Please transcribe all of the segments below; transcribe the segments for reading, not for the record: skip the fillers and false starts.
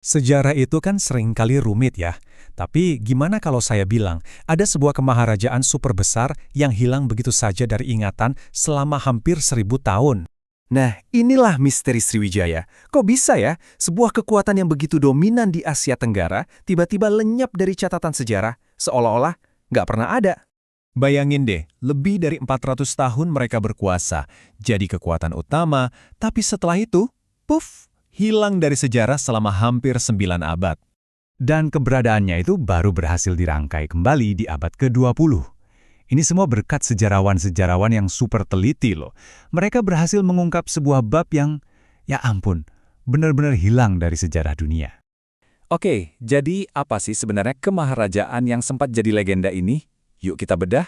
Sejarah itu kan seringkali rumit ya. Tapi gimana kalau saya bilang, ada sebuah kemaharajaan super besar yang hilang begitu saja dari ingatan selama hampir 1000 tahun. Nah, inilah misteri Sriwijaya. Kok bisa ya, sebuah kekuatan yang begitu dominan di Asia Tenggara tiba-tiba lenyap dari catatan sejarah, seolah-olah nggak pernah ada. Bayangin deh, lebih dari 400 tahun mereka berkuasa, jadi kekuatan utama, tapi setelah itu, puff, hilang dari sejarah selama hampir 9 abad. Dan keberadaannya itu baru berhasil dirangkai kembali di abad ke-20. Ini semua berkat sejarawan-sejarawan yang super teliti loh. Mereka berhasil mengungkap sebuah bab yang, ya ampun, benar-benar hilang dari sejarah dunia. Oke, jadi apa sih sebenarnya kemaharajaan yang sempat jadi legenda ini? Yuk kita bedah.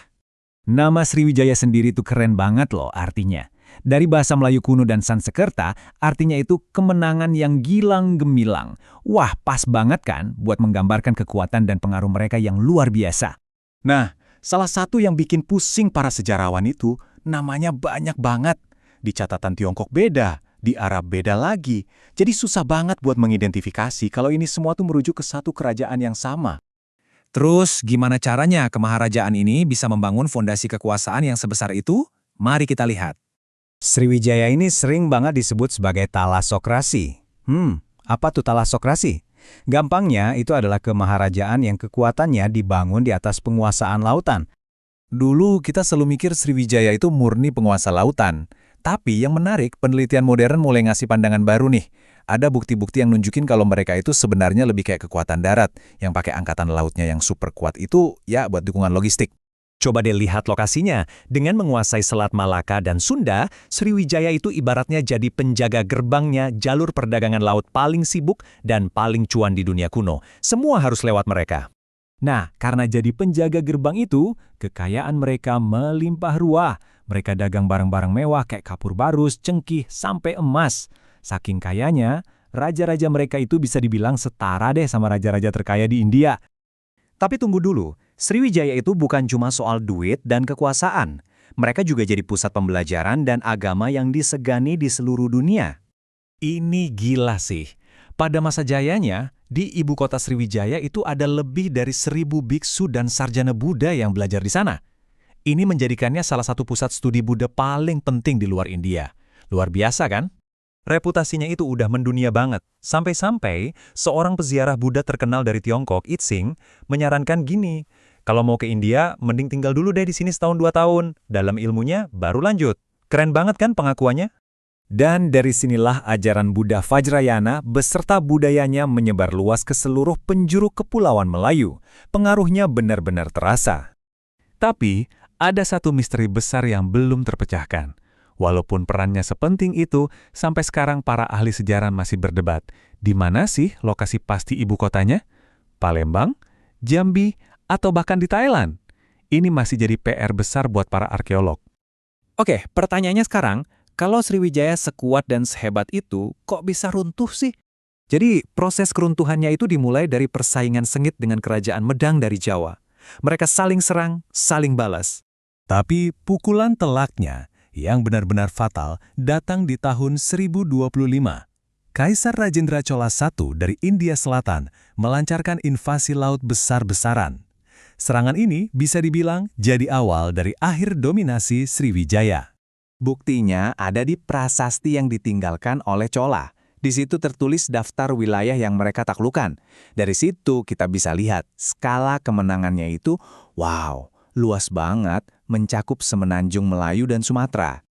Nama Sriwijaya sendiri itu keren banget loh artinya. Dari bahasa Melayu kuno dan Sanskerta, artinya itu kemenangan yang gilang gemilang. Wah, pas banget kan buat menggambarkan kekuatan dan pengaruh mereka yang luar biasa. Nah, salah satu yang bikin pusing para sejarawan itu, namanya banyak banget. Di catatan Tiongkok beda, di Arab beda lagi. Jadi susah banget buat mengidentifikasi kalau ini semua tuh merujuk ke satu kerajaan yang sama. Terus, gimana caranya kemaharajaan ini bisa membangun fondasi kekuasaan yang sebesar itu? Mari kita lihat. Sriwijaya ini sering banget disebut sebagai talasokrasi. Apa tuh talasokrasi? Gampangnya, itu adalah kemaharajaan yang kekuatannya dibangun di atas penguasaan lautan. Dulu kita selalu mikir Sriwijaya itu murni penguasa lautan. Tapi yang menarik, penelitian modern mulai ngasih pandangan baru nih. Ada bukti-bukti yang nunjukin kalau mereka itu sebenarnya lebih kayak kekuatan darat, yang pakai angkatan lautnya yang super kuat itu ya buat dukungan logistik. Coba deh lihat lokasinya. Dengan menguasai Selat Malaka dan Sunda, Sriwijaya itu ibaratnya jadi penjaga gerbangnya jalur perdagangan laut paling sibuk dan paling cuan di dunia kuno. Semua harus lewat mereka. Nah, karena jadi penjaga gerbang itu, kekayaan mereka melimpah ruah. Mereka dagang barang-barang mewah kayak kapur barus, cengkih, sampai emas. Saking kayanya, raja-raja mereka itu bisa dibilang setara deh sama raja-raja terkaya di India. Tapi tunggu dulu, Sriwijaya itu bukan cuma soal duit dan kekuasaan. Mereka juga jadi pusat pembelajaran dan agama yang disegani di seluruh dunia. Ini gila sih. Pada masa jayanya, di ibu kota Sriwijaya itu ada lebih dari 1000 biksu dan sarjana Buddha yang belajar di sana. Ini menjadikannya salah satu pusat studi Buddha paling penting di luar India. Luar biasa kan? Reputasinya itu udah mendunia banget. Sampai-sampai, seorang peziarah Buddha terkenal dari Tiongkok, Itzing, menyarankan gini, kalau mau ke India, mending tinggal dulu deh di sini setahun 2 tahun. Dalam ilmunya, baru lanjut. Keren banget kan pengakuannya? Dan dari sinilah ajaran Buddha Vajrayana beserta budayanya menyebar luas ke seluruh penjuru kepulauan Melayu. Pengaruhnya benar-benar terasa. Tapi, ada satu misteri besar yang belum terpecahkan. Walaupun perannya sepenting itu, sampai sekarang para ahli sejarah masih berdebat. Di mana sih lokasi pasti ibu kotanya? Palembang, Jambi, atau bahkan di Thailand? Ini masih jadi PR besar buat para arkeolog. Oke, pertanyaannya sekarang, kalau Sriwijaya sekuat dan sehebat itu, kok bisa runtuh sih? Jadi, proses keruntuhannya itu dimulai dari persaingan sengit dengan kerajaan Medang dari Jawa. Mereka saling serang, saling balas. Tapi pukulan telaknya yang benar-benar fatal datang di tahun 1025. Kaisar Rajendra Chola I dari India Selatan melancarkan invasi laut besar-besaran. Serangan ini bisa dibilang jadi awal dari akhir dominasi Sriwijaya. Buktinya ada di prasasti yang ditinggalkan oleh Chola. Di situ tertulis daftar wilayah yang mereka taklukkan. Dari situ kita bisa lihat skala kemenangannya itu, wow, luas banget, mencakup semenanjung Melayu dan Sumatera.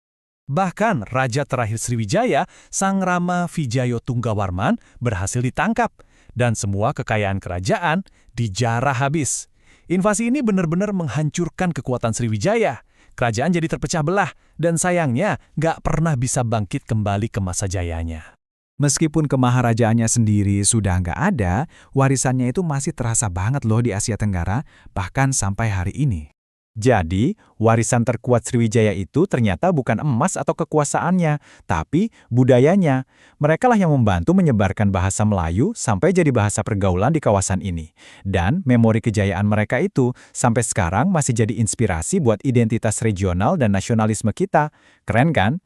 Bahkan Raja terakhir Sriwijaya, Sang Rama Vijayo Tunggawarman, berhasil ditangkap. Dan semua kekayaan kerajaan dijarah habis. Invasi ini benar-benar menghancurkan kekuatan Sriwijaya. Kerajaan jadi terpecah belah, dan sayangnya nggak pernah bisa bangkit kembali ke masa jayanya. Meskipun kemaharajaannya sendiri sudah nggak ada, warisannya itu masih terasa banget loh di Asia Tenggara, bahkan sampai hari ini. Jadi, warisan terkuat Sriwijaya itu ternyata bukan emas atau kekuasaannya, tapi budayanya. Merekalah yang membantu menyebarkan bahasa Melayu sampai jadi bahasa pergaulan di kawasan ini. Dan memori kejayaan mereka itu sampai sekarang masih jadi inspirasi buat identitas regional dan nasionalisme kita. Keren kan?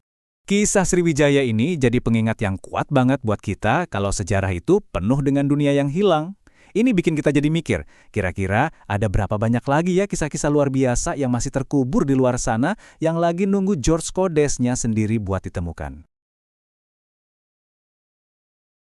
Kisah Sriwijaya ini jadi pengingat yang kuat banget buat kita kalau sejarah itu penuh dengan dunia yang hilang. Ini bikin kita jadi mikir, kira-kira ada berapa banyak lagi ya kisah-kisah luar biasa yang masih terkubur di luar sana yang lagi nunggu George Codesnya sendiri buat ditemukan.